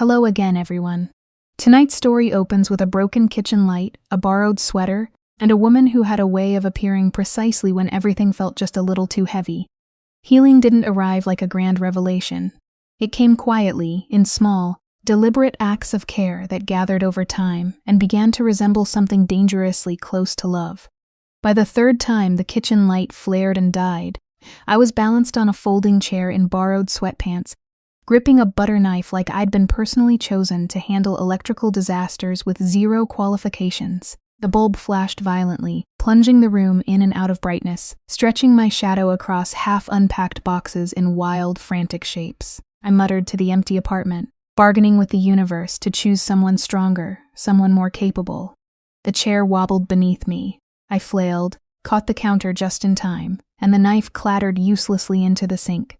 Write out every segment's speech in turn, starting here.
Hello again, everyone. Tonight's story opens with a broken kitchen light, a borrowed sweater, and a woman who had a way of appearing precisely when everything felt just a little too heavy. Healing didn't arrive like a grand revelation. It came quietly, in small, deliberate acts of care that gathered over time and began to resemble something dangerously close to love. By the third time the kitchen light flared and died, I was balanced on a folding chair in borrowed sweatpants, gripping a butter knife like I'd been personally chosen to handle electrical disasters with zero qualifications. The bulb flashed violently, plunging the room in and out of brightness, stretching my shadow across half-unpacked boxes in wild, frantic shapes. I muttered to the empty apartment, bargaining with the universe to choose someone stronger, someone more capable. The chair wobbled beneath me. I flailed, caught the counter just in time, and the knife clattered uselessly into the sink.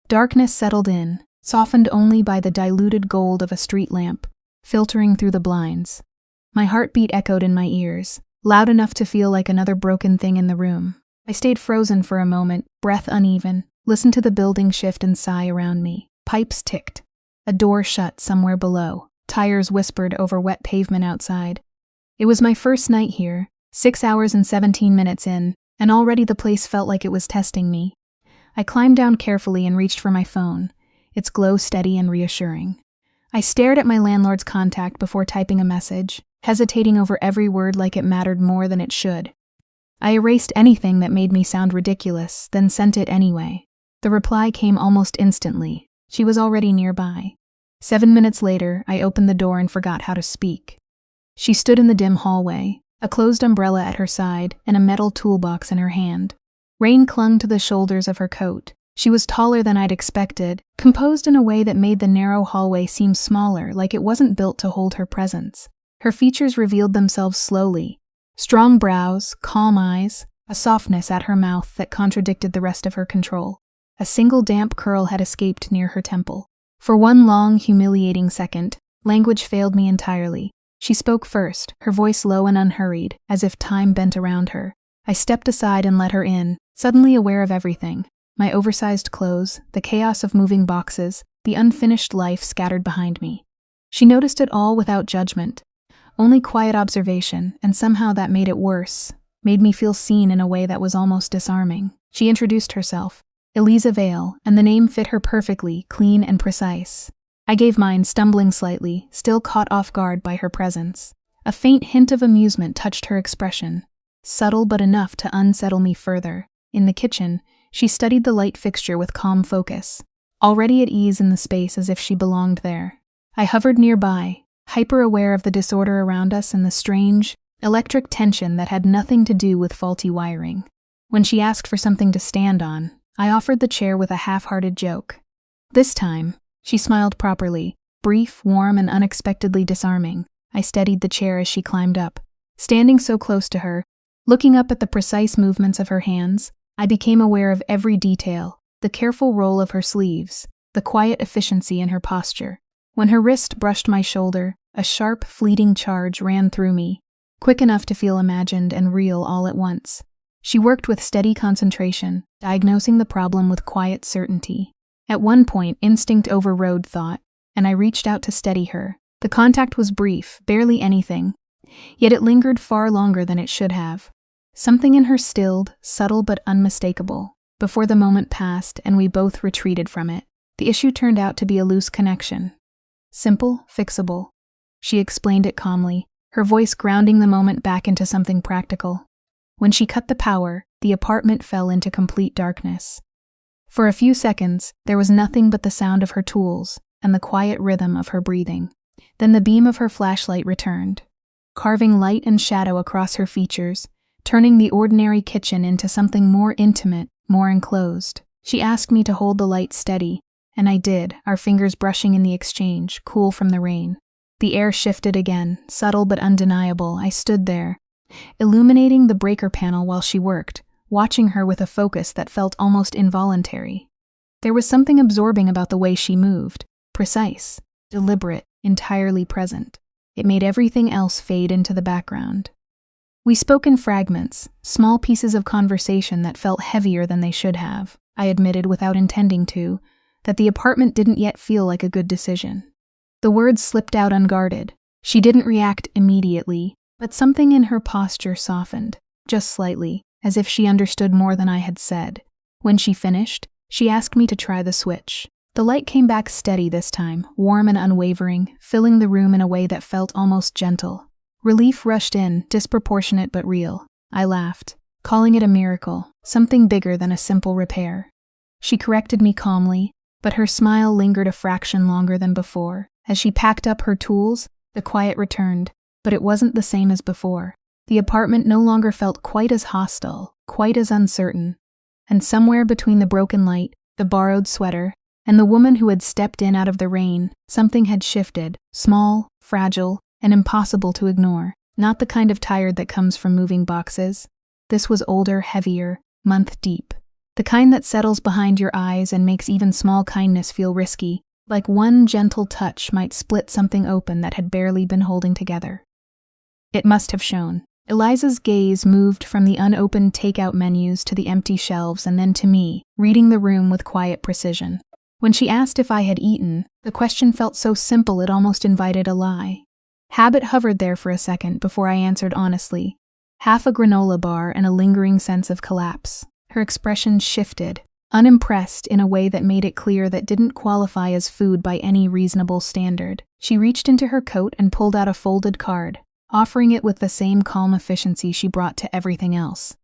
Darkness settled in, softened only by the diluted gold of a street lamp, filtering through the blinds. My heartbeat echoed in my ears, loud enough to feel like another broken thing in the room. I stayed frozen for a moment, breath uneven, listened to the building shift and sigh around me. Pipes ticked. A door shut somewhere below. Tires whispered over wet pavement outside. It was my first night here, 6 hours and 17 minutes in, and already the place felt like it was testing me. I climbed down carefully and reached for my phone, its glow steady and reassuring. I stared at my landlord's contact before typing a message, hesitating over every word like it mattered more than it should. I erased anything that made me sound ridiculous, then sent it anyway. The reply came almost instantly. She was already nearby. 7 minutes later, I opened the door and forgot how to speak. She stood in the dim hallway, a closed umbrella at her side and a metal toolbox in her hand. Rain clung to the shoulders of her coat. She was taller than I'd expected, composed in a way that made the narrow hallway seem smaller, like it wasn't built to hold her presence. Her features revealed themselves slowly. Strong brows, calm eyes, a softness at her mouth that contradicted the rest of her control. A single damp curl had escaped near her temple. For one long, humiliating second, language failed me entirely. She spoke first, her voice low and unhurried, as if time bent around her. I stepped aside and let her in, suddenly aware of everything. My oversized clothes, the chaos of moving boxes, the unfinished life scattered behind me. She noticed it all without judgment. Only quiet observation, and somehow that made it worse, made me feel seen in a way that was almost disarming. She introduced herself, Eliza Vale, and the name fit her perfectly, clean and precise. I gave mine, stumbling slightly, still caught off guard by her presence. A faint hint of amusement touched her expression, subtle but enough to unsettle me further. In the kitchen, she studied the light fixture with calm focus, already at ease in the space as if she belonged there. I hovered nearby, hyper-aware of the disorder around us and the strange, electric tension that had nothing to do with faulty wiring. When she asked for something to stand on, I offered the chair with a half-hearted joke. This time, she smiled properly, brief, warm, and unexpectedly disarming. I steadied the chair as she climbed up. Standing so close to her, looking up at the precise movements of her hands, I became aware of every detail, the careful roll of her sleeves, the quiet efficiency in her posture. When her wrist brushed my shoulder, a sharp, fleeting charge ran through me, quick enough to feel imagined and real all at once. She worked with steady concentration, diagnosing the problem with quiet certainty. At one point, instinct overrode thought, and I reached out to steady her. The contact was brief, barely anything, yet it lingered far longer than it should have. Something in her stilled, subtle but unmistakable, before the moment passed and we both retreated from it. The issue turned out to be a loose connection. Simple, fixable. She explained it calmly, her voice grounding the moment back into something practical. When she cut the power, the apartment fell into complete darkness. For a few seconds, there was nothing but the sound of her tools and the quiet rhythm of her breathing. Then the beam of her flashlight returned, carving light and shadow across her features, turning the ordinary kitchen into something more intimate, more enclosed. She asked me to hold the light steady, and I did, our fingers brushing in the exchange, cool from the rain. The air shifted again, subtle but undeniable. I stood there, illuminating the breaker panel while she worked, watching her with a focus that felt almost involuntary. There was something absorbing about the way she moved, precise, deliberate, entirely present. It made everything else fade into the background. We spoke in fragments, small pieces of conversation that felt heavier than they should have. I admitted without intending to, that the apartment didn't yet feel like a good decision. The words slipped out unguarded. She didn't react immediately, but something in her posture softened, just slightly, as if she understood more than I had said. When she finished, she asked me to try the switch. The light came back steady this time, warm and unwavering, filling the room in a way that felt almost gentle. Relief rushed in, disproportionate but real. I laughed, calling it a miracle, something bigger than a simple repair. She corrected me calmly, but her smile lingered a fraction longer than before. As she packed up her tools, the quiet returned, but it wasn't the same as before. The apartment no longer felt quite as hostile, quite as uncertain. And somewhere between the broken light, the borrowed sweater, and the woman who had stepped in out of the rain, something had shifted, small, fragile, and impossible to ignore. Not the kind of tired that comes from moving boxes. This was older, heavier, month deep. The kind that settles behind your eyes and makes even small kindness feel risky, like one gentle touch might split something open that had barely been holding together. It must have shown. Eliza's gaze moved from the unopened takeout menus to the empty shelves and then to me, reading the room with quiet precision. When she asked if I had eaten, the question felt so simple it almost invited a lie. Habit hovered there for a second before I answered honestly. Half a granola bar and a lingering sense of collapse. Her expression shifted, unimpressed in a way that made it clear that didn't qualify as food by any reasonable standard. She reached into her coat and pulled out a folded card, offering it with the same calm efficiency she brought to everything else.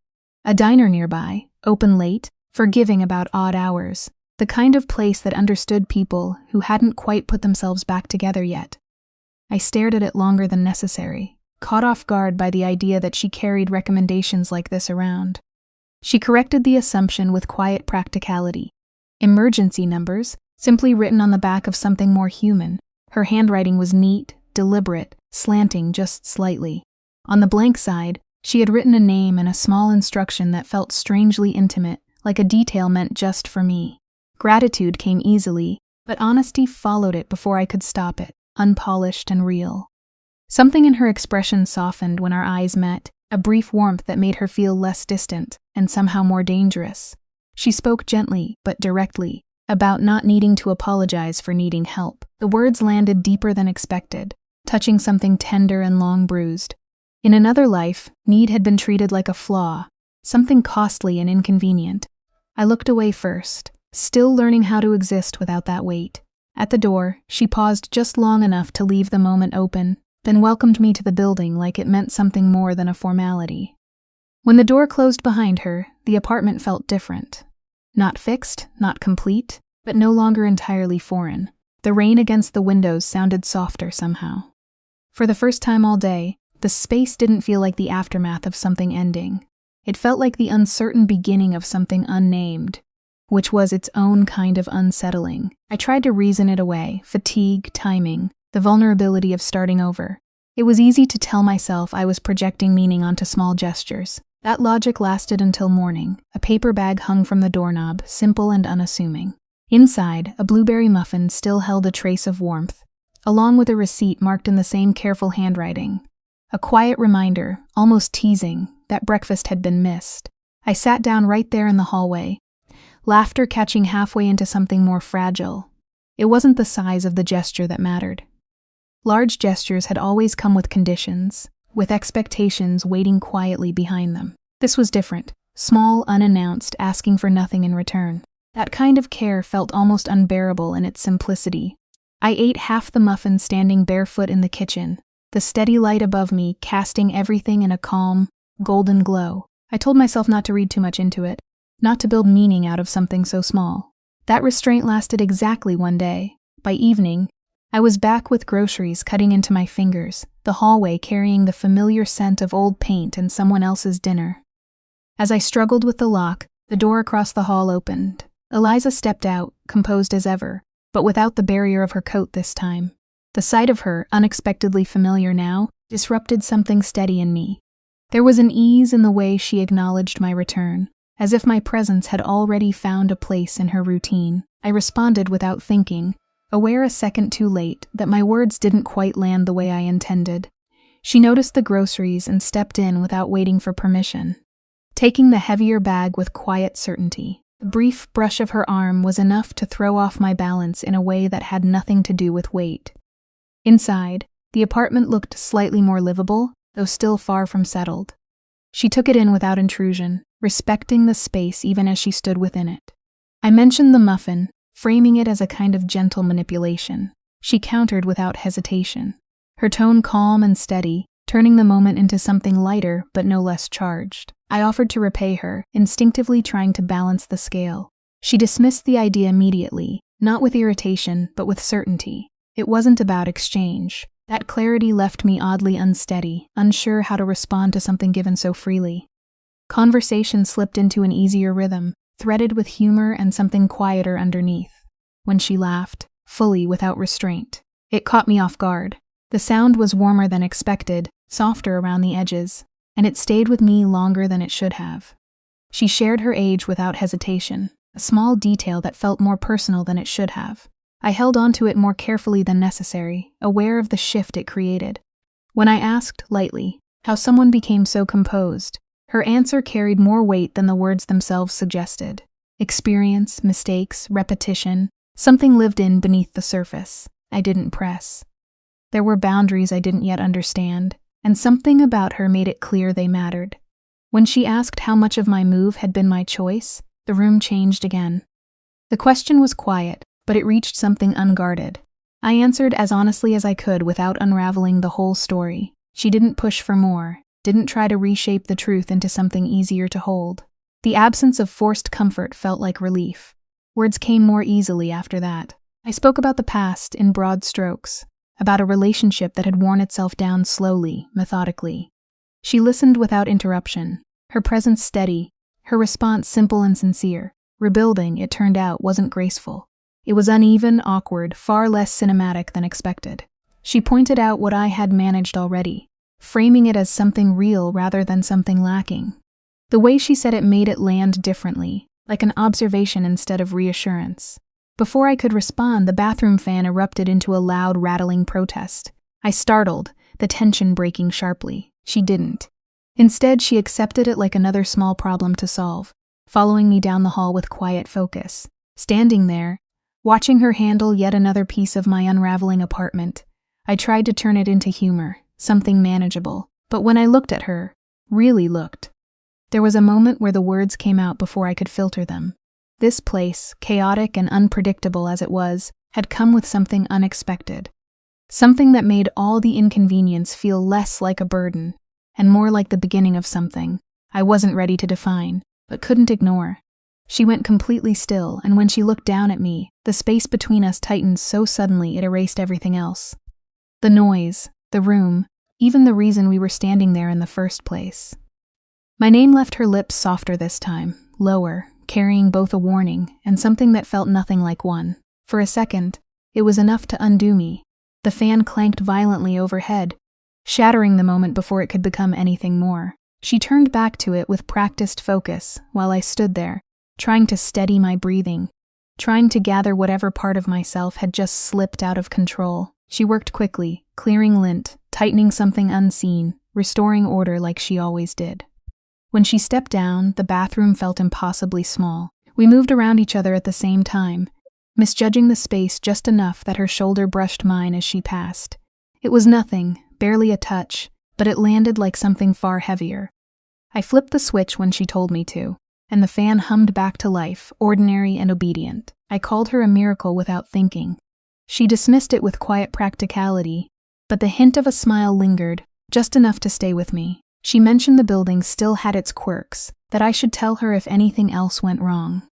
A diner nearby, open late, forgiving about odd hours, the kind of place that understood people who hadn't quite put themselves back together yet. I stared at it longer than necessary, caught off guard by the idea that she carried recommendations like this around. She corrected the assumption with quiet practicality. Emergency numbers, simply written on the back of something more human. Her handwriting was neat, deliberate, slanting just slightly. On the blank side, she had written a name and a small instruction that felt strangely intimate, like a detail meant just for me. Gratitude came easily, but honesty followed it before I could stop it, unpolished and real. Something in her expression softened when our eyes met, a brief warmth that made her feel less distant and somehow more dangerous. She spoke gently, but directly, about not needing to apologize for needing help. The words landed deeper than expected, touching something tender and long bruised. In another life, need had been treated like a flaw, something costly and inconvenient. I looked away first, still learning how to exist without that weight. At the door, she paused just long enough to leave the moment open, then welcomed me to the building like it meant something more than a formality. When the door closed behind her, the apartment felt different. Not fixed, not complete, but no longer entirely foreign. The rain against the windows sounded softer somehow. For the first time all day, the space didn't feel like the aftermath of something ending. It felt like the uncertain beginning of something unnamed, which was its own kind of unsettling. I tried to reason it away, fatigue, timing, the vulnerability of starting over. It was easy to tell myself I was projecting meaning onto small gestures. That logic lasted until morning. A paper bag hung from the doorknob, simple and unassuming. Inside, a blueberry muffin still held a trace of warmth, along with a receipt marked in the same careful handwriting. A quiet reminder, almost teasing, that breakfast had been missed. I sat down right there in the hallway, laughter catching halfway into something more fragile. It wasn't the size of the gesture that mattered. Large gestures had always come with conditions, with expectations waiting quietly behind them. This was different, small, unannounced, asking for nothing in return. That kind of care felt almost unbearable in its simplicity. I ate half the muffin standing barefoot in the kitchen, the steady light above me casting everything in a calm, golden glow. I told myself not to read too much into it, not to build meaning out of something so small. That restraint lasted exactly one day. By evening, I was back with groceries cutting into my fingers, the hallway carrying the familiar scent of old paint and someone else's dinner. As I struggled with the lock, the door across the hall opened. Eliza stepped out, composed as ever, but without the barrier of her coat this time. The sight of her, unexpectedly familiar now, disrupted something steady in me. There was an ease in the way she acknowledged my return, as if my presence had already found a place in her routine. I responded without thinking, aware a second too late that my words didn't quite land the way I intended. She noticed the groceries and stepped in without waiting for permission, taking the heavier bag with quiet certainty. The brief brush of her arm was enough to throw off my balance in a way that had nothing to do with weight. Inside, the apartment looked slightly more livable, though still far from settled. She took it in without intrusion, respecting the space even as she stood within it. I mentioned the muffin, framing it as a kind of gentle manipulation. She countered without hesitation, her tone calm and steady, turning the moment into something lighter but no less charged. I offered to repay her, instinctively trying to balance the scale. She dismissed the idea immediately, not with irritation, but with certainty. It wasn't about exchange. That clarity left me oddly unsteady, unsure how to respond to something given so freely. Conversation slipped into an easier rhythm, threaded with humor and something quieter underneath. When she laughed, fully without restraint, it caught me off guard. The sound was warmer than expected, softer around the edges, and it stayed with me longer than it should have. She shared her age without hesitation, a small detail that felt more personal than it should have. I held on to it more carefully than necessary, aware of the shift it created. When I asked, lightly, how someone became so composed, her answer carried more weight than the words themselves suggested. Experience, mistakes, repetition, something lived in beneath the surface. I didn't press. There were boundaries I didn't yet understand, and something about her made it clear they mattered. When she asked how much of my move had been my choice, the room changed again. The question was quiet, but it reached something unguarded. I answered as honestly as I could without unraveling the whole story. She didn't push for more, didn't try to reshape the truth into something easier to hold. The absence of forced comfort felt like relief. Words came more easily after that. I spoke about the past in broad strokes, about a relationship that had worn itself down slowly, methodically. She listened without interruption, her presence steady, her response simple and sincere. Rebuilding, it turned out, wasn't graceful. It was uneven, awkward, far less cinematic than expected. She pointed out what I had managed already, framing it as something real rather than something lacking. The way she said it made it land differently, like an observation instead of reassurance. Before I could respond, the bathroom fan erupted into a loud, rattling protest. I startled, the tension breaking sharply. She didn't. Instead, she accepted it like another small problem to solve, following me down the hall with quiet focus. Standing there, watching her handle yet another piece of my unraveling apartment, I tried to turn it into humor, something manageable. But when I looked at her, really looked, there was a moment where the words came out before I could filter them. This place, chaotic and unpredictable as it was, had come with something unexpected. Something that made all the inconvenience feel less like a burden, and more like the beginning of something I wasn't ready to define, but couldn't ignore. She went completely still, and when she looked down at me, the space between us tightened so suddenly it erased everything else. The noise, the room, even the reason we were standing there in the first place. My name left her lips softer this time, lower, carrying both a warning and something that felt nothing like one. For a second, it was enough to undo me. The fan clanked violently overhead, shattering the moment before it could become anything more. She turned back to it with practiced focus while I stood there, trying to steady my breathing, trying to gather whatever part of myself had just slipped out of control. She worked quickly, clearing lint, tightening something unseen, restoring order like she always did. When she stepped down, the bathroom felt impossibly small. We moved around each other at the same time, misjudging the space just enough that her shoulder brushed mine as she passed. It was nothing, barely a touch, but it landed like something far heavier. I flipped the switch when she told me to, and the fan hummed back to life, ordinary and obedient. I called her a miracle without thinking. She dismissed it with quiet practicality, but the hint of a smile lingered, just enough to stay with me. She mentioned the building still had its quirks, that I should tell her if anything else went wrong.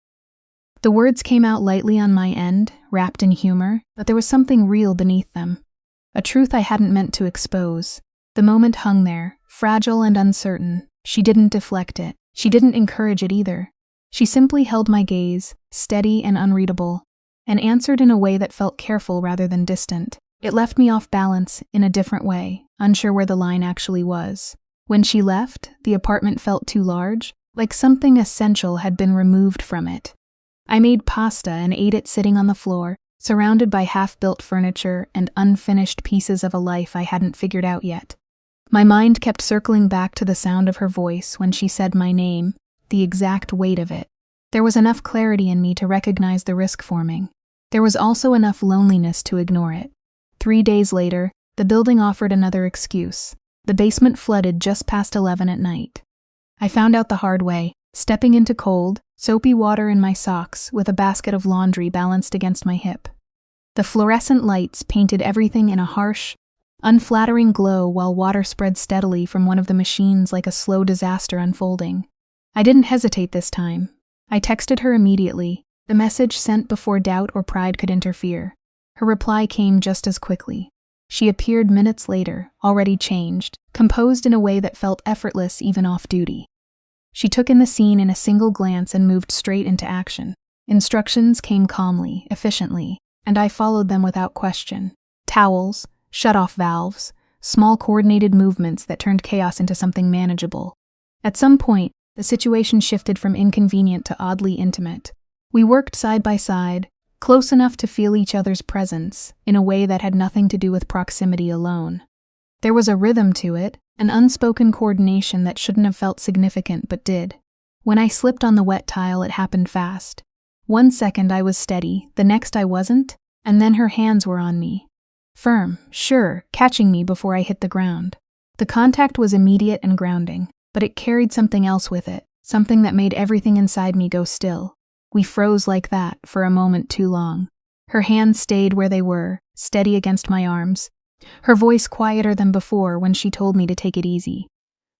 The words came out lightly on my end, wrapped in humor, but there was something real beneath them. A truth I hadn't meant to expose. The moment hung there, fragile and uncertain. She didn't deflect it. She didn't encourage it either. She simply held my gaze, steady and unreadable, and answered in a way that felt careful rather than distant. It left me off balance in a different way, unsure where the line actually was. When she left, the apartment felt too large, like something essential had been removed from it. I made pasta and ate it sitting on the floor, surrounded by half-built furniture and unfinished pieces of a life I hadn't figured out yet. My mind kept circling back to the sound of her voice when she said my name, the exact weight of it. There was enough clarity in me to recognize the risk forming. There was also enough loneliness to ignore it. 3 days later, the building offered another excuse. The basement flooded just past 11 at night. I found out the hard way, stepping into cold, soapy water in my socks with a basket of laundry balanced against my hip. The fluorescent lights painted everything in a harsh, unflattering glow while water spread steadily from one of the machines like a slow disaster unfolding. I didn't hesitate this time. I texted her immediately, the message sent before doubt or pride could interfere. Her reply came just as quickly. She appeared minutes later, already changed, composed in a way that felt effortless even off-duty. She took in the scene in a single glance and moved straight into action. Instructions came calmly, efficiently, and I followed them without question. Towels, shut-off valves, small coordinated movements that turned chaos into something manageable. At some point, the situation shifted from inconvenient to oddly intimate. We worked side by side, close enough to feel each other's presence, in a way that had nothing to do with proximity alone. There was a rhythm to it, an unspoken coordination that shouldn't have felt significant but did. When I slipped on the wet tile, it happened fast. 1 second I was steady, the next I wasn't, and then her hands were on me. Firm, sure, catching me before I hit the ground. The contact was immediate and grounding, but it carried something else with it, something that made everything inside me go still. We froze like that for a moment too long. Her hands stayed where they were, steady against my arms. Her voice quieter than before when she told me to take it easy.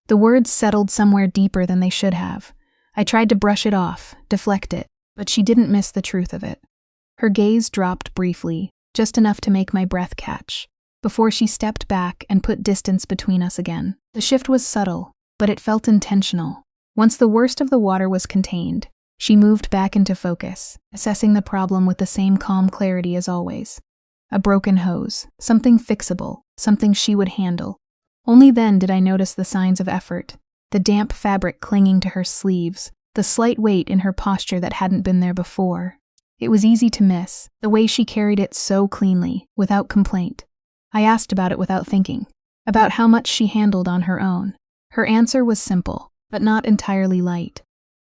The words settled somewhere deeper than they should have. I tried to brush it off, deflect it, but she didn't miss the truth of it. Her gaze dropped briefly, just enough to make my breath catch, before she stepped back and put distance between us again. The shift was subtle, but it felt intentional. Once the worst of the water was contained, she moved back into focus, assessing the problem with the same calm clarity as always. A broken hose, something fixable, something she would handle. Only then did I notice the signs of effort, the damp fabric clinging to her sleeves, the slight weight in her posture that hadn't been there before. It was easy to miss, the way she carried it so cleanly, without complaint. I asked about it without thinking, about how much she handled on her own. Her answer was simple, but not entirely light.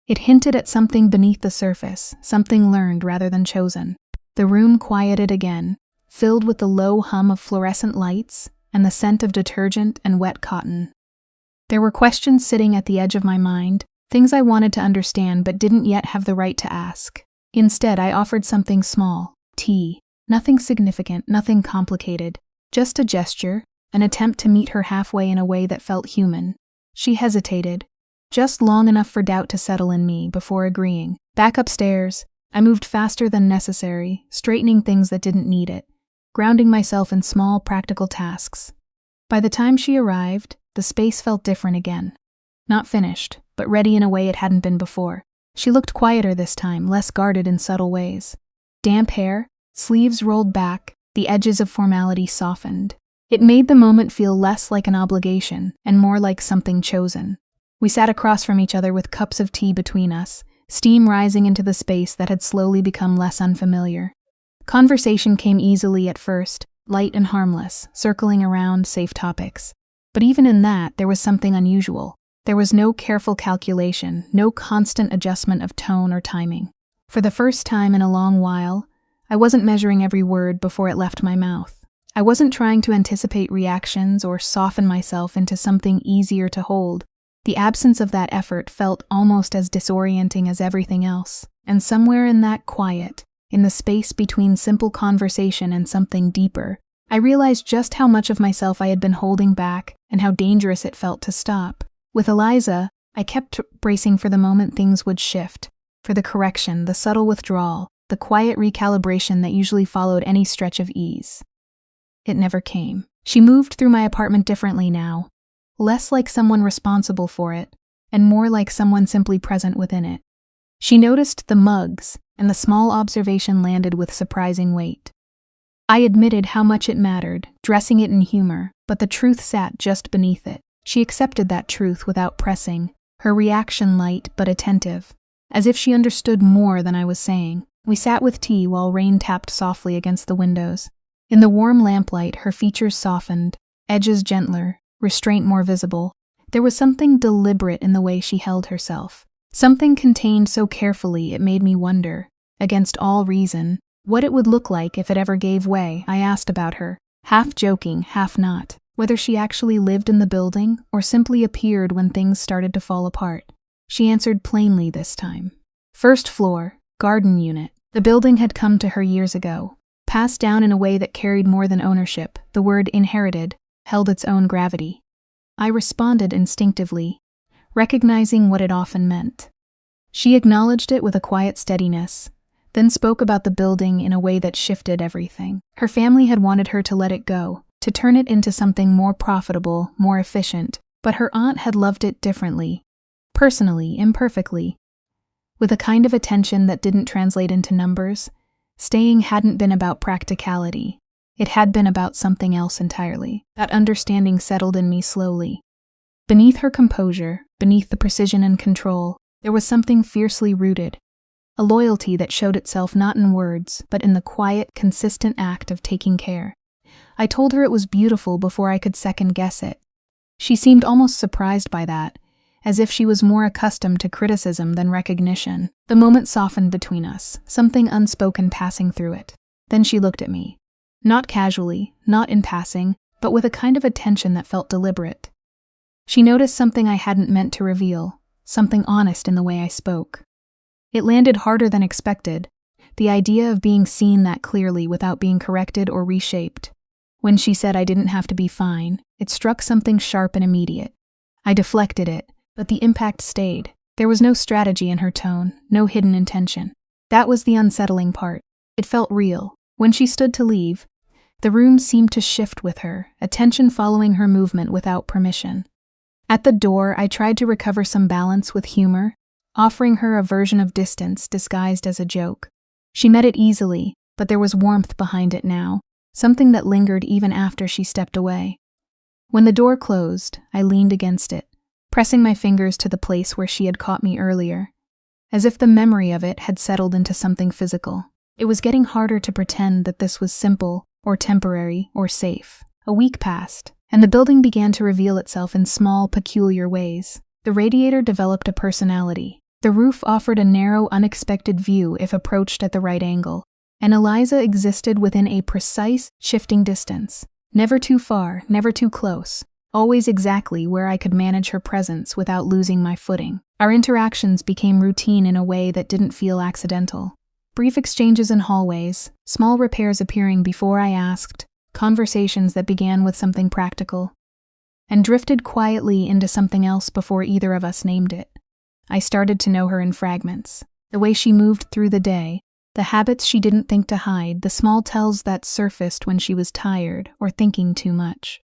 It hinted at something beneath the surface, something learned rather than chosen. The room quieted again, filled with the low hum of fluorescent lights and the scent of detergent and wet cotton. There were questions sitting at the edge of my mind, things I wanted to understand but didn't yet have the right to ask. Instead, I offered something small, tea. Nothing significant, nothing complicated, just a gesture, an attempt to meet her halfway in a way that felt human. She hesitated, just long enough for doubt to settle in me before agreeing. Back upstairs, I moved faster than necessary, straightening things that didn't need it, grounding myself in small, practical tasks. By the time she arrived, the space felt different again. Not finished, but ready in a way it hadn't been before. She looked quieter this time, less guarded in subtle ways. Damp hair, sleeves rolled back, the edges of formality softened. It made the moment feel less like an obligation and more like something chosen. We sat across from each other with cups of tea between us, steam rising into the space that had slowly become less unfamiliar. Conversation came easily at first, light and harmless, circling around safe topics. But even in that, there was something unusual. There was no careful calculation, no constant adjustment of tone or timing. For the first time in a long while, I wasn't measuring every word before it left my mouth. I wasn't trying to anticipate reactions or soften myself into something easier to hold. The absence of that effort felt almost as disorienting as everything else, and somewhere in that quiet, in the space between simple conversation and something deeper, I realized just how much of myself I had been holding back and how dangerous it felt to stop. With Eliza, I kept bracing for the moment things would shift, for the correction, the subtle withdrawal, the quiet recalibration that usually followed any stretch of ease. It never came. She moved through my apartment differently now, less like someone responsible for it, and more like someone simply present within it. She noticed the mugs, and the small observation landed with surprising weight. I admitted how much it mattered, dressing it in humor, but the truth sat just beneath it. She accepted that truth without pressing, her reaction light but attentive, as if she understood more than I was saying. We sat with tea while rain tapped softly against the windows. In the warm lamplight, her features softened, edges gentler, restraint more visible. There was something deliberate in the way she held herself, something contained so carefully it made me wonder, against all reason, what it would look like if it ever gave way. I asked about her, half joking, half not, whether she actually lived in the building or simply appeared when things started to fall apart. She answered plainly this time. First floor, garden unit. The building had come to her years ago, passed down in a way that carried more than ownership. The word inherited held its own gravity. I responded instinctively, recognizing what it often meant. She acknowledged it with a quiet steadiness, then spoke about the building in a way that shifted everything. Her family had wanted her to let it go, to turn it into something more profitable, more efficient, but her aunt had loved it differently, personally, imperfectly. With a kind of attention that didn't translate into numbers, staying hadn't been about practicality. It had been about something else entirely. That understanding settled in me slowly. Beneath her composure, beneath the precision and control, there was something fiercely rooted. A loyalty that showed itself not in words, but in the quiet, consistent act of taking care. I told her it was beautiful before I could second-guess it. She seemed almost surprised by that, as if she was more accustomed to criticism than recognition. The moment softened between us, something unspoken passing through it. Then she looked at me. Not casually, not in passing, but with a kind of attention that felt deliberate. She noticed something I hadn't meant to reveal, something honest in the way I spoke. It landed harder than expected, the idea of being seen that clearly without being corrected or reshaped. When she said I didn't have to be fine, it struck something sharp and immediate. I deflected it, but the impact stayed. There was no strategy in her tone, no hidden intention. That was the unsettling part. It felt real. When she stood to leave, the room seemed to shift with her, attention following her movement without permission. At the door, I tried to recover some balance with humor, offering her a version of distance disguised as a joke. She met it easily, but there was warmth behind it now, something that lingered even after she stepped away. When the door closed, I leaned against it, pressing my fingers to the place where she had caught me earlier, as if the memory of it had settled into something physical. It was getting harder to pretend that this was simple, or temporary, or safe. A week passed, and the building began to reveal itself in small, peculiar ways. The radiator developed a personality. The roof offered a narrow, unexpected view if approached at the right angle, and Eliza existed within a precise, shifting distance. Never too far, never too close, always exactly where I could manage her presence without losing my footing. Our interactions became routine in a way that didn't feel accidental. Brief exchanges in hallways, small repairs appearing before I asked, conversations that began with something practical, and drifted quietly into something else before either of us named it. I started to know her in fragments. The way she moved through the day, the habits she didn't think to hide, the small tells that surfaced when she was tired or thinking too much.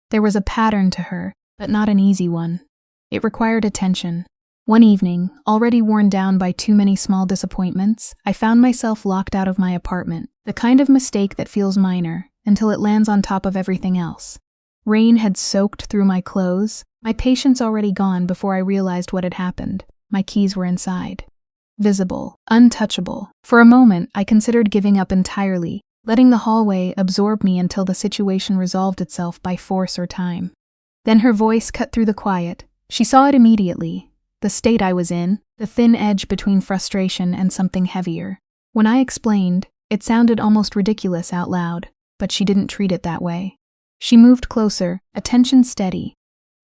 There was a pattern to her, but not an easy one. It required attention. One evening, already worn down by too many small disappointments, I found myself locked out of my apartment, the kind of mistake that feels minor until it lands on top of everything else. Rain had soaked through my clothes, my patience already gone before I realized what had happened. My keys were inside. Visible, untouchable. For a moment, I considered giving up entirely, letting the hallway absorb me until the situation resolved itself by force or time. Then her voice cut through the quiet. She saw it immediately. The state I was in, the thin edge between frustration and something heavier. When I explained, it sounded almost ridiculous out loud, but she didn't treat it that way. She moved closer, attention steady,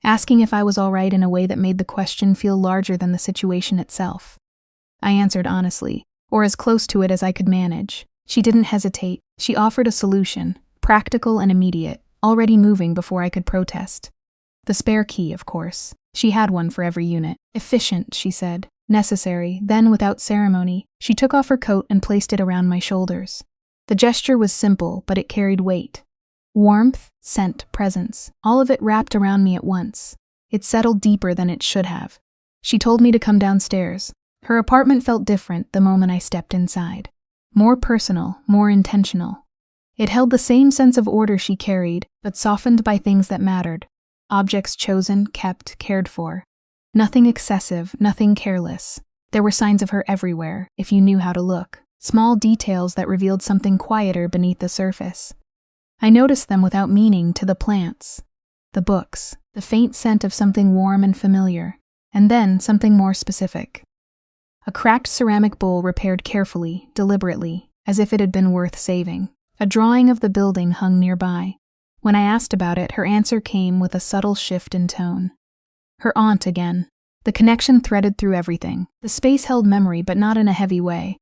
asking if I was all right in a way that made the question feel larger than the situation itself. I answered honestly, or as close to it as I could manage. She didn't hesitate. She offered a solution, practical and immediate, already moving before I could protest. The spare key, of course. She had one for every unit. Efficient, she said. Necessary. Then, without ceremony, she took off her coat and placed it around my shoulders. The gesture was simple, but it carried weight. Warmth, scent, presence, all of it wrapped around me at once. It settled deeper than it should have. She told me to come downstairs. Her apartment felt different the moment I stepped inside. More personal, more intentional. It held the same sense of order she carried, but softened by things that mattered. Objects chosen, kept, cared for. Nothing excessive, nothing careless. There were signs of her everywhere, if you knew how to look. Small details that revealed something quieter beneath the surface. I noticed them without meaning to the plants, the books, the faint scent of something warm and familiar, and then something more specific. A cracked ceramic bowl repaired carefully, deliberately, as if it had been worth saving. A drawing of the building hung nearby, When I asked about it, her answer came with a subtle shift in tone. Her aunt again. The connection threaded through everything. The space held memory, but not in a heavy way.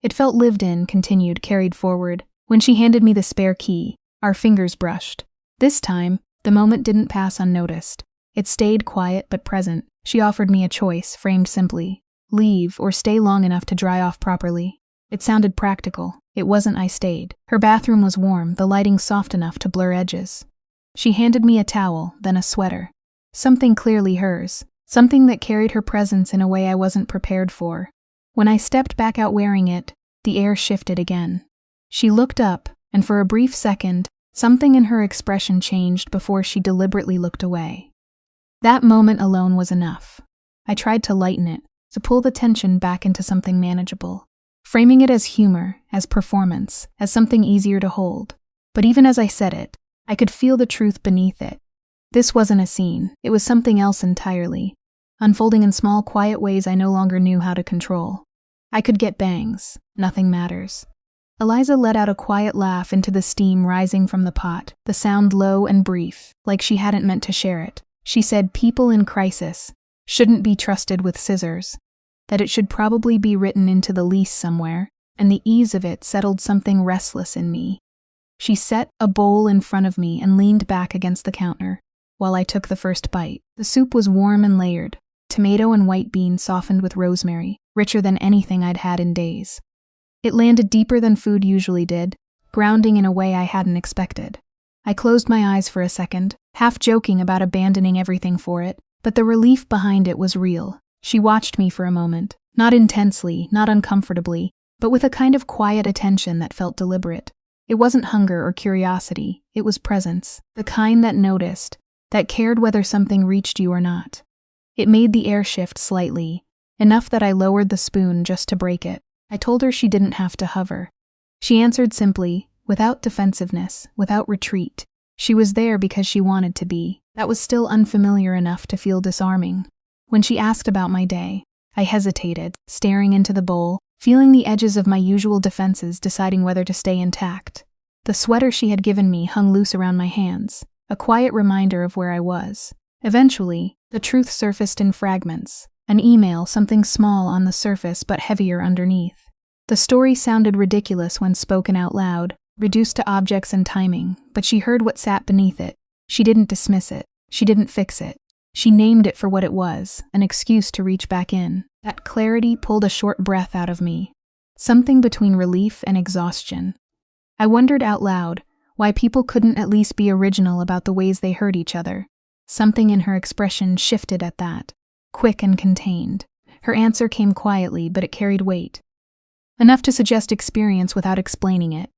It felt lived in, continued, carried forward. When she handed me the spare key, our fingers brushed. This time, the moment didn't pass unnoticed. It stayed quiet but present. She offered me a choice, framed simply. Leave or stay long enough to dry off properly. It sounded practical. It wasn't I stayed. Her bathroom was warm, the lighting soft enough to blur edges. She handed me a towel, then a sweater. Something clearly hers. Something that carried her presence in a way I wasn't prepared for. When I stepped back out wearing it, the air shifted again. She looked up, and for a brief second, something in her expression changed before she deliberately looked away. That moment alone was enough. I tried to lighten it, to pull the tension back into something manageable, framing it as humor, as performance, as something easier to hold. But even as I said it, I could feel the truth beneath it. This wasn't a scene, it was something else entirely, unfolding in small, quiet ways I no longer knew how to control. I could get bangs, nothing matters. Eliza let out a quiet laugh into the steam rising from the pot, the sound low and brief, like she hadn't meant to share it. She said people in crisis shouldn't be trusted with scissors, that it should probably be written into the lease somewhere, and the ease of it settled something restless in me. She set a bowl in front of me and leaned back against the counter, while I took the first bite. The soup was warm and layered, tomato and white bean softened with rosemary, richer than anything I'd had in days. It landed deeper than food usually did, grounding in a way I hadn't expected. I closed my eyes for a second, half joking about abandoning everything for it, but the relief behind it was real. She watched me for a moment, not intensely, not uncomfortably, but with a kind of quiet attention that felt deliberate. It wasn't hunger or curiosity, it was presence, the kind that noticed, that cared whether something reached you or not. It made the air shift slightly, enough that I lowered the spoon just to break it. I told her she didn't have to hover. She answered simply, without defensiveness, without retreat. She was there because she wanted to be. That was still unfamiliar enough to feel disarming. When she asked about my day, I hesitated, staring into the bowl, feeling the edges of my usual defenses, deciding whether to stay intact. The sweater she had given me hung loose around my hands, a quiet reminder of where I was. Eventually, the truth surfaced in fragments. An email, something small on the surface but heavier underneath. The story sounded ridiculous when spoken out loud, reduced to objects and timing, but she heard what sat beneath it. She didn't dismiss it. She didn't fix it. She named it for what it was, an excuse to reach back in. That clarity pulled a short breath out of me, something between relief and exhaustion. I wondered out loud why people couldn't at least be original about the ways they hurt each other. Something in her expression shifted at that. Quick and contained. Her answer came quietly, but it carried weight. Enough to suggest experience without explaining it.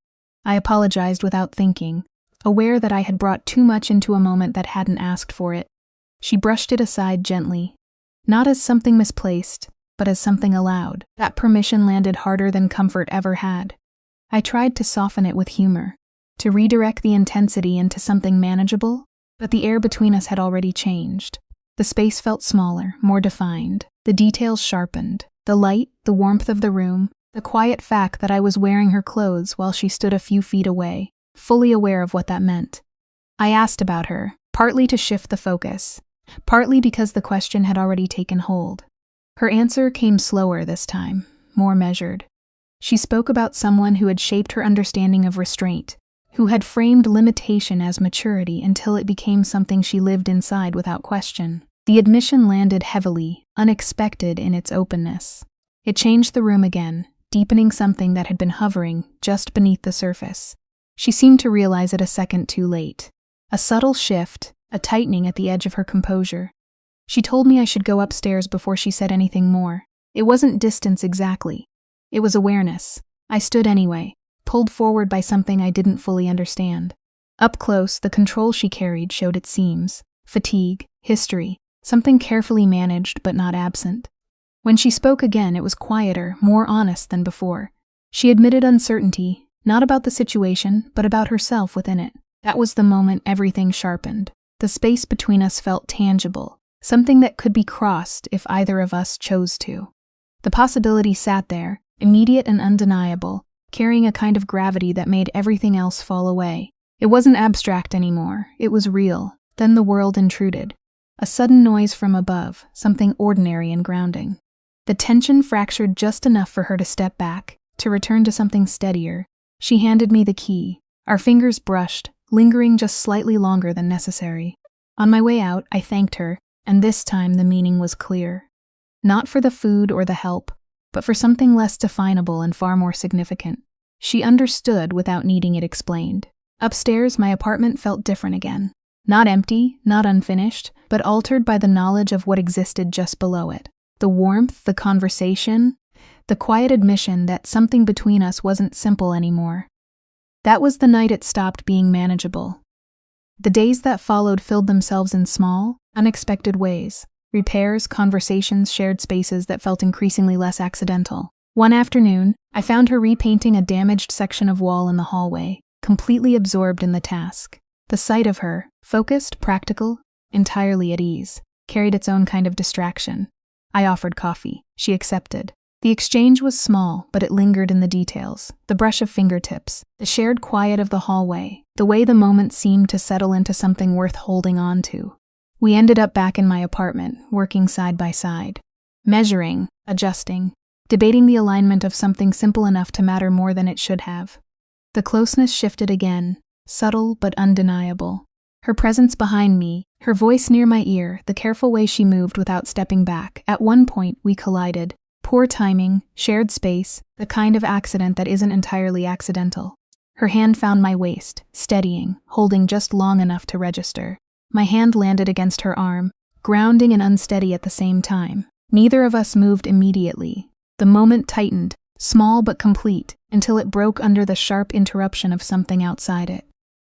I apologized without thinking, aware that I had brought too much into a moment that hadn't asked for it. She brushed it aside gently, not as something misplaced, but as something allowed. That permission landed harder than comfort ever had. I tried to soften it with humor, to redirect the intensity into something manageable, but the air between us had already changed. The space felt smaller, more defined. The details sharpened. The light, the warmth of the room, the quiet fact that I was wearing her clothes while she stood a few feet away, fully aware of what that meant. I asked about her, partly to shift the focus, partly because the question had already taken hold. Her answer came slower this time, more measured. She spoke about someone who had shaped her understanding of restraint, who had framed limitation as maturity until it became something she lived inside without question. The admission landed heavily, unexpected in its openness. It changed the room again, deepening something that had been hovering just beneath the surface. She seemed to realize it a second too late. A subtle shift, a tightening at the edge of her composure. She told me I should go upstairs before she said anything more. It wasn't distance exactly. It was awareness. I stood anyway, pulled forward by something I didn't fully understand. Up close, the control she carried showed its seams. Fatigue, history, something carefully managed but not absent. When she spoke again, it was quieter, more honest than before. She admitted uncertainty, not about the situation, but about herself within it. That was the moment everything sharpened. The space between us felt tangible, something that could be crossed if either of us chose to. The possibility sat there, immediate and undeniable, carrying a kind of gravity that made everything else fall away. It wasn't abstract anymore, it was real. Then the world intruded. A sudden noise from above, something ordinary and grounding. The tension fractured just enough for her to step back, to return to something steadier. She handed me the key. Our fingers brushed, lingering just slightly longer than necessary. On my way out, I thanked her, and this time the meaning was clear. Not for the food or the help, but for something less definable and far more significant. She understood without needing it explained. Upstairs, my apartment felt different again. Not empty, not unfinished, but altered by the knowledge of what existed just below it. The warmth, the conversation, the quiet admission that something between us wasn't simple anymore. That was the night it stopped being manageable. The days that followed filled themselves in small, unexpected ways. Repairs, conversations, shared spaces that felt increasingly less accidental. One afternoon, I found her repainting a damaged section of wall in the hallway, completely absorbed in the task. The sight of her, focused, practical, entirely at ease, carried its own kind of distraction. I offered coffee. She accepted. The exchange was small, but it lingered in the details. The brush of fingertips, the shared quiet of the hallway, the way the moment seemed to settle into something worth holding on to. We ended up back in my apartment, working side by side. Measuring, adjusting, debating the alignment of something simple enough to matter more than it should have. The closeness shifted again, subtle but undeniable. Her presence behind me, her voice near my ear, the careful way she moved without stepping back. At one point, we collided. Poor timing, shared space, the kind of accident that isn't entirely accidental. Her hand found my waist, steadying, holding just long enough to register. My hand landed against her arm, grounding and unsteady at the same time. Neither of us moved immediately. The moment tightened, small but complete, until it broke under the sharp interruption of something outside it.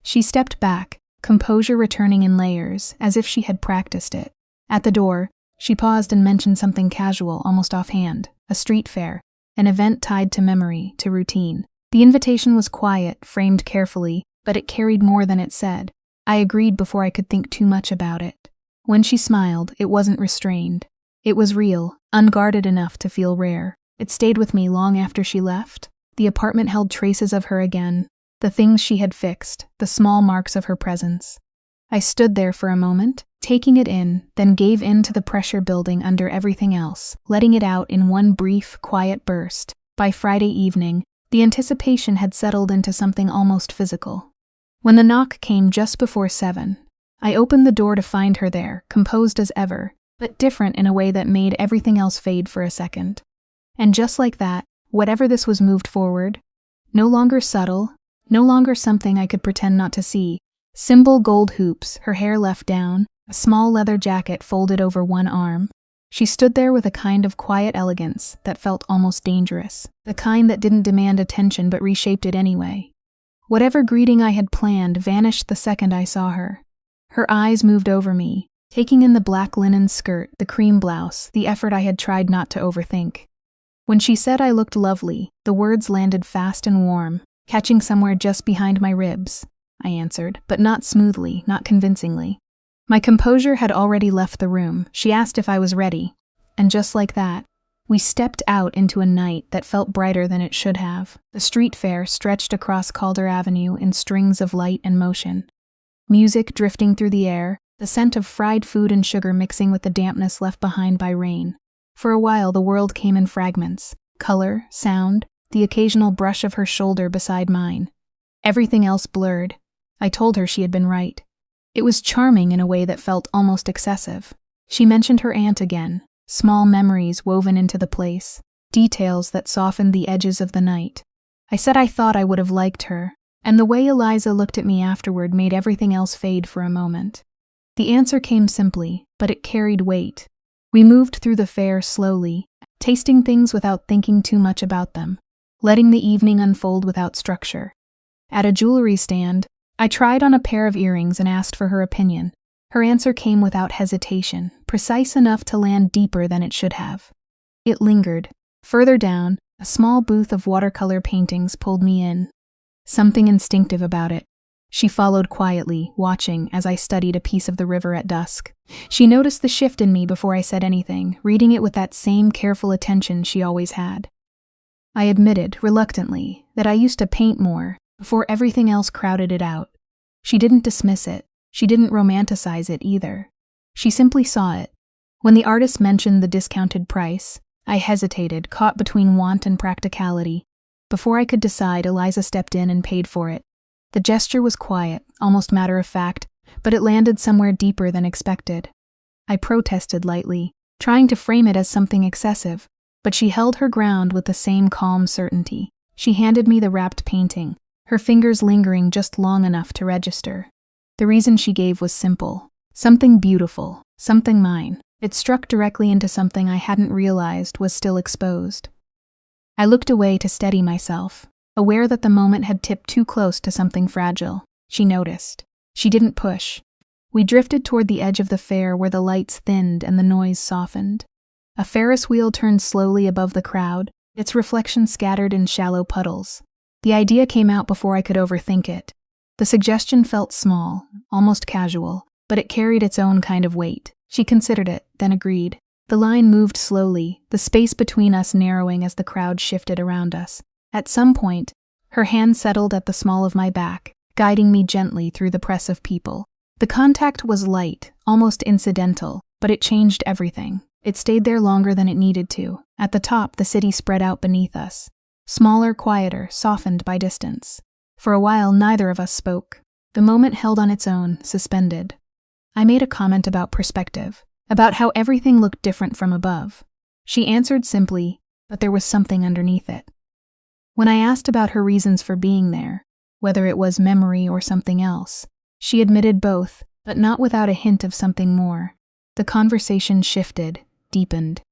She stepped back, composure returning in layers, as if she had practiced it. At the door, she paused and mentioned something casual, almost offhand, a street fair, an event tied to memory, to routine. The invitation was quiet, framed carefully, but it carried more than it said. I agreed before I could think too much about it. When she smiled, it wasn't restrained. It was real, unguarded enough to feel rare. It stayed with me long after she left. The apartment held traces of her again, the things she had fixed, the small marks of her presence. I stood there for a moment, taking it in, then gave in to the pressure building under everything else, letting it out in one brief, quiet burst. By Friday evening, the anticipation had settled into something almost physical. When the knock came just before 7, I opened the door to find her there, composed as ever, but different in a way that made everything else fade for a second. And just like that, whatever this was moved forward, no longer subtle, no longer something I could pretend not to see. Simple gold hoops, her hair left down, a small leather jacket folded over one arm. She stood there with a kind of quiet elegance that felt almost dangerous, the kind that didn't demand attention but reshaped it anyway. Whatever greeting I had planned vanished the second I saw her. Her eyes moved over me, taking in the black linen skirt, the cream blouse, the effort I had tried not to overthink. When she said I looked lovely, the words landed fast and warm, catching somewhere just behind my ribs. I answered, but not smoothly, not convincingly. My composure had already left the room. She asked if I was ready, and just like that, we stepped out into a night that felt brighter than it should have. The street fair stretched across Calder Avenue in strings of light and motion. Music drifting through the air, the scent of fried food and sugar mixing with the dampness left behind by rain. For a while, the world came in fragments. Color, sound, the occasional brush of her shoulder beside mine. Everything else blurred. I told her she had been right. It was charming in a way that felt almost excessive. She mentioned her aunt again, small memories woven into the place, details that softened the edges of the night. I said I thought I would have liked her, and the way Eliza looked at me afterward made everything else fade for a moment. The answer came simply, but it carried weight. We moved through the fair slowly, tasting things without thinking too much about them, letting the evening unfold without structure. At a jewelry stand, I tried on a pair of earrings and asked for her opinion. Her answer came without hesitation, precise enough to land deeper than it should have. It lingered. Further down, a small booth of watercolor paintings pulled me in. Something instinctive about it. She followed quietly, watching as I studied a piece of the river at dusk. She noticed the shift in me before I said anything, reading it with that same careful attention she always had. I admitted, reluctantly, that I used to paint more, before everything else crowded it out. She didn't dismiss it. She didn't romanticize it either. She simply saw it. When the artist mentioned the discounted price, I hesitated, caught between want and practicality. Before I could decide, Eliza stepped in and paid for it. The gesture was quiet, almost matter-of-fact, but it landed somewhere deeper than expected. I protested lightly, trying to frame it as something excessive, but she held her ground with the same calm certainty. She handed me the wrapped painting, her fingers lingering just long enough to register. The reason she gave was simple. Something beautiful, something mine. It struck directly into something I hadn't realized was still exposed. I looked away to steady myself, aware that the moment had tipped too close to something fragile. She noticed. She didn't push. We drifted toward the edge of the fair where the lights thinned and the noise softened. A Ferris wheel turned slowly above the crowd, its reflection scattered in shallow puddles. The idea came out before I could overthink it. The suggestion felt small, almost casual, but it carried its own kind of weight. She considered it, then agreed. The line moved slowly, the space between us narrowing as the crowd shifted around us. At some point, her hand settled at the small of my back, guiding me gently through the press of people. The contact was light, almost incidental, but it changed everything. It stayed there longer than it needed to. At the top, the city spread out beneath us. Smaller, quieter, softened by distance. For a while, neither of us spoke. The moment held on its own, suspended. I made a comment about perspective, about how everything looked different from above. She answered simply, but there was something underneath it. When I asked about her reasons for being there, whether it was memory or something else, she admitted both, but not without a hint of something more. The conversation shifted, deepened.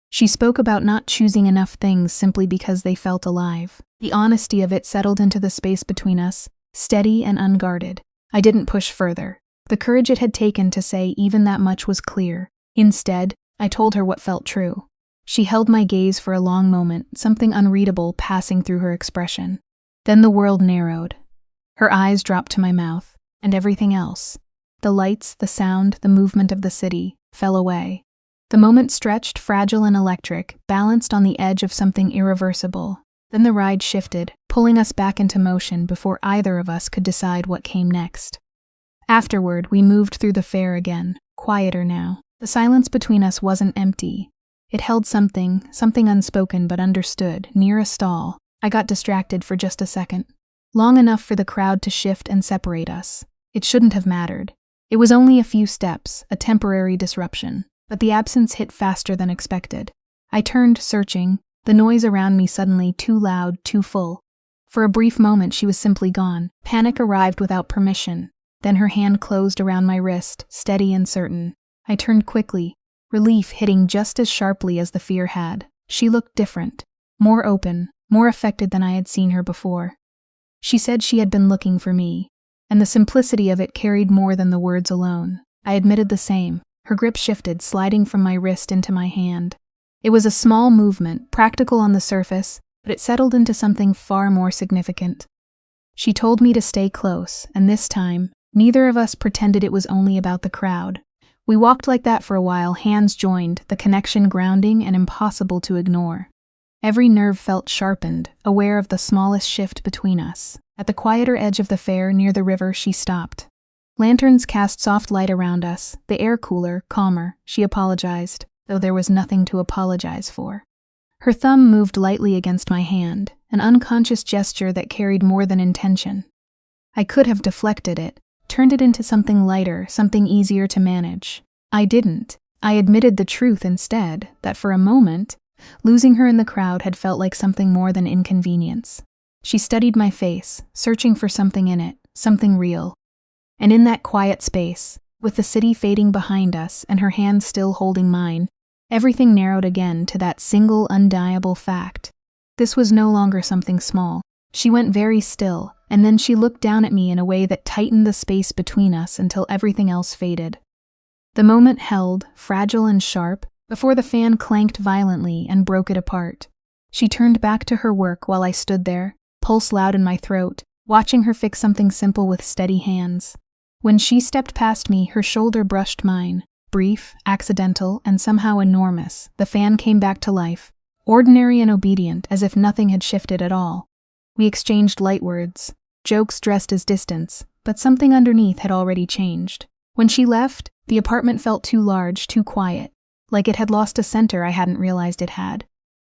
She spoke about not choosing enough things simply because they felt alive. The honesty of it settled into the space between us, steady and unguarded. I didn't push further. The courage it had taken to say even that much was clear. Instead, I told her what felt true. She held my gaze for a long moment, something unreadable passing through her expression. Then the world narrowed. Her eyes dropped to my mouth, and everything else, the lights, the sound, the movement of the city, fell away. The moment stretched, fragile and electric, balanced on the edge of something irreversible. Then the ride shifted, pulling us back into motion before either of us could decide what came next. Afterward, we moved through the fair again, quieter now. The silence between us wasn't empty. It held something unspoken but understood, near a stall. I got distracted for just a second. Long enough for the crowd to shift and separate us. It shouldn't have mattered. It was only a few steps, a temporary disruption. But the absence hit faster than expected. I turned, searching, the noise around me suddenly too loud, too full. For a brief moment she was simply gone. Panic arrived without permission. Then her hand closed around my wrist, steady and certain. I turned quickly, relief hitting just as sharply as the fear had. She looked different, more open, more affected than I had seen her before. She said she had been looking for me, and the simplicity of it carried more than the words alone. I admitted the same. Her grip shifted, sliding from my wrist into my hand. It was a small movement, practical on the surface, but it settled into something far more significant. She told me to stay close, and this time, neither of us pretended it was only about the crowd. We walked like that for a while, hands joined, the connection grounding and impossible to ignore. Every nerve felt sharpened, aware of the smallest shift between us. At the quieter edge of the fair, near the river, she stopped. Lanterns cast soft light around us, the air cooler, calmer. She apologized, though there was nothing to apologize for. Her thumb moved lightly against my hand, an unconscious gesture that carried more than intention. I could have deflected it, turned it into something lighter, something easier to manage. I didn't. I admitted the truth instead, that for a moment, losing her in the crowd had felt like something more than inconvenience. She studied my face, searching for something in it, something real. And in that quiet space, with the city fading behind us and her hand still holding mine, everything narrowed again to that single undeniable fact. This was no longer something small. She went very still, and then she looked down at me in a way that tightened the space between us until everything else faded. The moment held, fragile and sharp, before the fan clanked violently and broke it apart. She turned back to her work while I stood there, pulse loud in my throat, watching her fix something simple with steady hands. When she stepped past me, her shoulder brushed mine. Brief, accidental, and somehow enormous, the fan came back to life, ordinary and obedient, as if nothing had shifted at all. We exchanged light words, jokes dressed as distance, but something underneath had already changed. When she left, the apartment felt too large, too quiet, like it had lost a center I hadn't realized it had.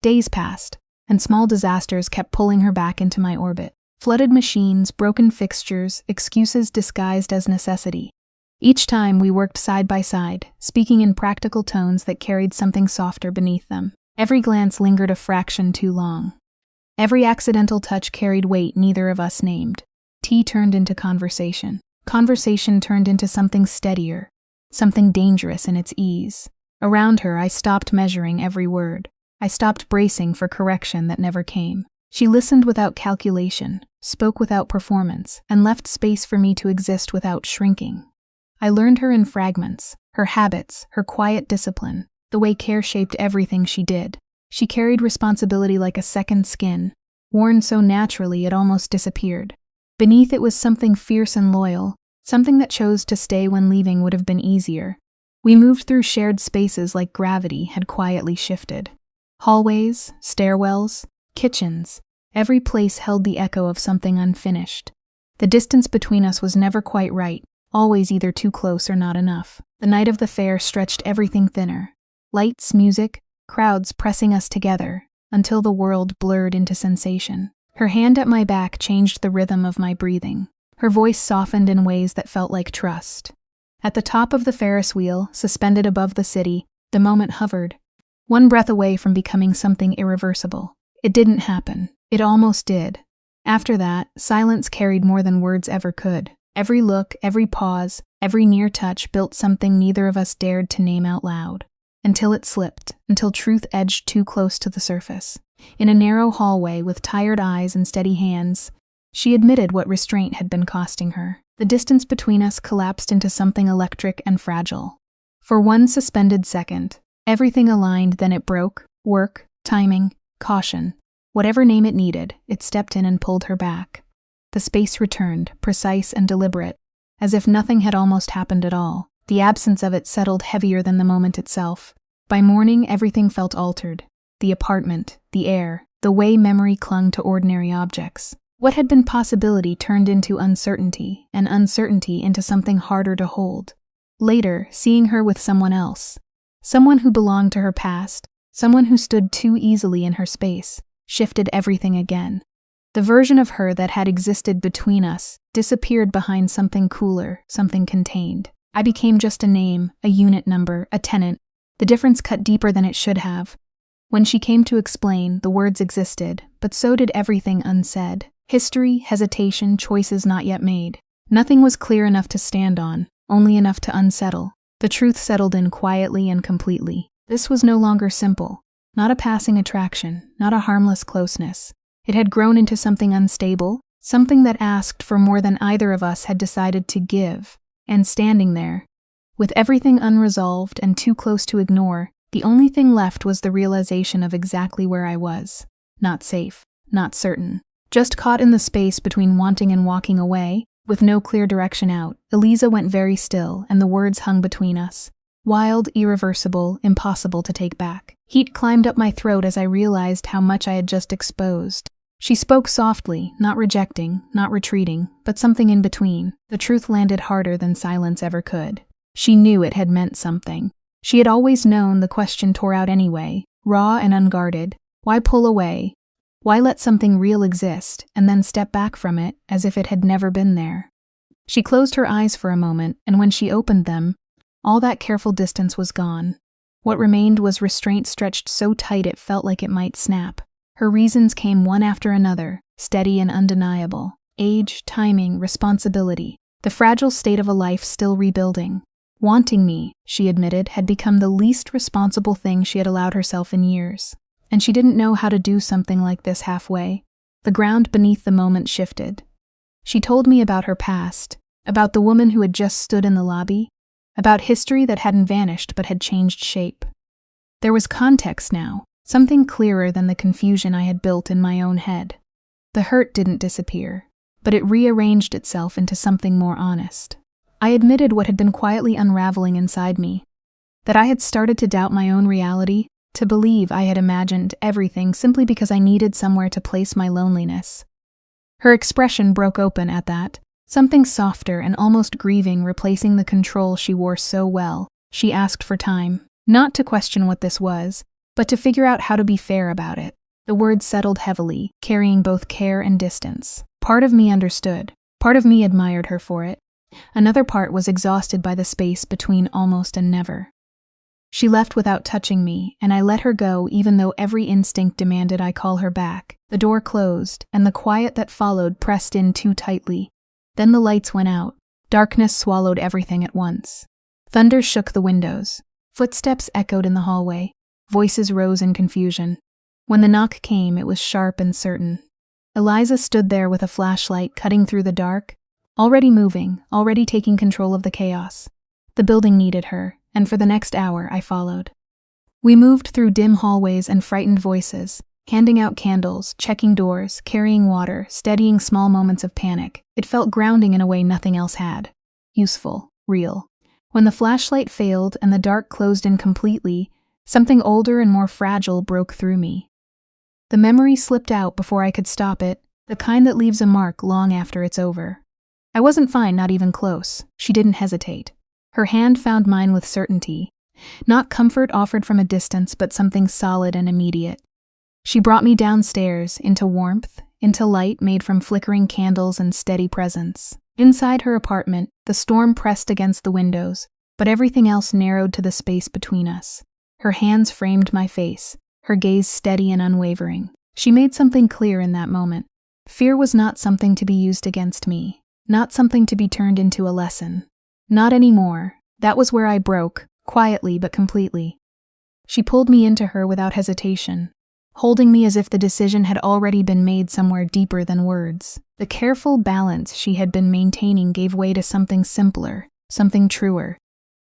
Days passed, and small disasters kept pulling her back into my orbit. Flooded machines, broken fixtures, excuses disguised as necessity. Each time we worked side by side, speaking in practical tones that carried something softer beneath them. Every glance lingered a fraction too long. Every accidental touch carried weight neither of us named. Tea turned into conversation. Conversation turned into something steadier, something dangerous in its ease. Around her, I stopped measuring every word. I stopped bracing for correction that never came. She listened without calculation, spoke without performance, and left space for me to exist without shrinking. I learned her in fragments, her habits, her quiet discipline, the way care shaped everything she did. She carried responsibility like a second skin, worn so naturally it almost disappeared. Beneath it was something fierce and loyal, something that chose to stay when leaving would have been easier. We moved through shared spaces like gravity had quietly shifted. Hallways, stairwells, kitchens, every place held the echo of something unfinished. The distance between us was never quite right, always either too close or not enough. The night of the fair stretched everything thinner. Lights, music, crowds pressing us together, until the world blurred into sensation. Her hand at my back changed the rhythm of my breathing. Her voice softened in ways that felt like trust. At the top of the Ferris wheel, suspended above the city, the moment hovered, one breath away from becoming something irreversible. It didn't happen. It almost did. After that, silence carried more than words ever could. Every look, every pause, every near touch built something neither of us dared to name out loud. Until it slipped, until truth edged too close to the surface. In a narrow hallway with tired eyes and steady hands, she admitted what restraint had been costing her. The distance between us collapsed into something electric and fragile. For one suspended second, everything aligned, then it broke. Work, timing, caution. Whatever name it needed, it stepped in and pulled her back. The space returned, precise and deliberate, as if nothing had almost happened at all. The absence of it settled heavier than the moment itself. By morning, everything felt altered. The apartment, the air, the way memory clung to ordinary objects. What had been possibility turned into uncertainty, and uncertainty into something harder to hold. Later, seeing her with someone else, someone who belonged to her past, someone who stood too easily in her space, shifted everything again. The version of her that had existed between us disappeared behind something cooler, something contained. I became just a name, a unit number, a tenant. The difference cut deeper than it should have. When she came to explain, the words existed, but so did everything unsaid. History, hesitation, choices not yet made. Nothing was clear enough to stand on, only enough to unsettle. The truth settled in quietly and completely. This was no longer simple. Not a passing attraction, not a harmless closeness. It had grown into something unstable, something that asked for more than either of us had decided to give. And standing there, with everything unresolved and too close to ignore, the only thing left was the realization of exactly where I was. Not safe, not certain. Just caught in the space between wanting and walking away, with no clear direction out. Eliza went very still, and the words hung between us. Wild, irreversible, impossible to take back. Heat climbed up my throat as I realized how much I had just exposed. She spoke softly, not rejecting, not retreating, but something in between. The truth landed harder than silence ever could. She knew it had meant something. She had always known. The question tore out anyway, raw and unguarded. Why pull away? Why let something real exist, and then step back from it as if it had never been there? She closed her eyes for a moment, and when she opened them, all that careful distance was gone. What remained was restraint stretched so tight it felt like it might snap. Her reasons came one after another, steady and undeniable. Age, timing, responsibility. The fragile state of a life still rebuilding. Wanting me, she admitted, had become the least responsible thing she had allowed herself in years. And she didn't know how to do something like this halfway. The ground beneath the moment shifted. She told me about her past, about the woman who had just stood in the lobby, about history that hadn't vanished but had changed shape. There was context now, something clearer than the confusion I had built in my own head. The hurt didn't disappear, but it rearranged itself into something more honest. I admitted what had been quietly unraveling inside me, that I had started to doubt my own reality, to believe I had imagined everything simply because I needed somewhere to place my loneliness. Her expression broke open at that, Something softer and almost grieving replacing the control she wore so well. She asked for time, not to question what this was, but to figure out how to be fair about it. The words settled heavily, carrying both care and distance. Part of me understood. Part of me admired her for it. Another part was exhausted by the space between almost and never. She left without touching me, and I let her go even though every instinct demanded I call her back. The door closed, and the quiet that followed pressed in too tightly. Then the lights went out. Darkness swallowed everything at once. Thunder shook the windows. Footsteps echoed in the hallway. Voices rose in confusion. When the knock came, it was sharp and certain. Eliza stood there with a flashlight cutting through the dark, already moving, already taking control of the chaos. The building needed her, and for the next hour I followed. We moved through dim hallways and frightened voices, handing out candles, checking doors, carrying water, steadying small moments of panic. It felt grounding in a way nothing else had. Useful, real. When the flashlight failed and the dark closed in completely, something older and more fragile broke through me. The memory slipped out before I could stop it, the kind that leaves a mark long after it's over. I wasn't fine, not even close. She didn't hesitate. Her hand found mine with certainty. Not comfort offered from a distance, but something solid and immediate. She brought me downstairs, into warmth, into light made from flickering candles and steady presence. Inside her apartment, the storm pressed against the windows, but everything else narrowed to the space between us. Her hands framed my face, her gaze steady and unwavering. She made something clear in that moment. Fear was not something to be used against me, not something to be turned into a lesson. Not anymore. That was where I broke, quietly but completely. She pulled me into her without hesitation, holding me as if the decision had already been made somewhere deeper than words. The careful balance she had been maintaining gave way to something simpler, something truer.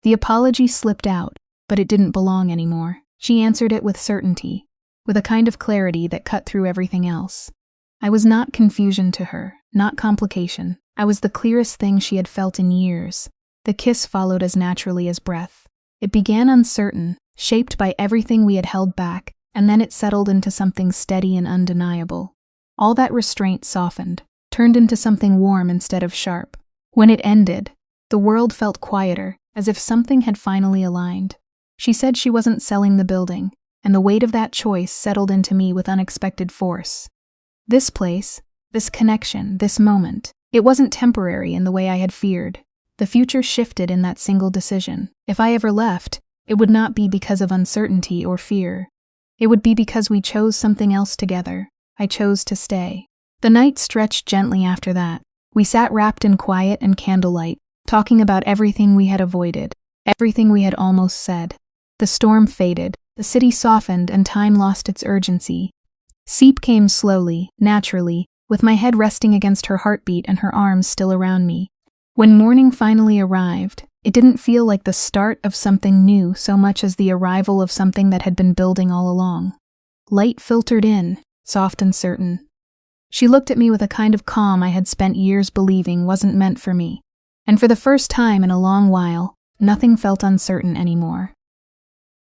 The apology slipped out, but it didn't belong anymore. She answered it with certainty, with a kind of clarity that cut through everything else. I was not confusion to her, not complication. I was the clearest thing she had felt in years. The kiss followed as naturally as breath. It began uncertain, shaped by everything we had held back, and then it settled into something steady and undeniable. All that restraint softened, turned into something warm instead of sharp. When it ended, the world felt quieter, as if something had finally aligned. She said she wasn't selling the building, and the weight of that choice settled into me with unexpected force. This place, this connection, this moment, it wasn't temporary in the way I had feared. The future shifted in that single decision. If I ever left, it would not be because of uncertainty or fear. It would be because we chose something else together. I chose to stay. The night stretched gently after that. We sat wrapped in quiet and candlelight, talking about everything we had avoided, everything we had almost said. The storm faded, the city softened, and time lost its urgency. Sleep came slowly, naturally, with my head resting against her heartbeat and her arms still around me. When morning finally arrived, it didn't feel like the start of something new so much as the arrival of something that had been building all along. Light filtered in, soft and certain. She looked at me with a kind of calm I had spent years believing wasn't meant for me. And for the first time in a long while, nothing felt uncertain anymore.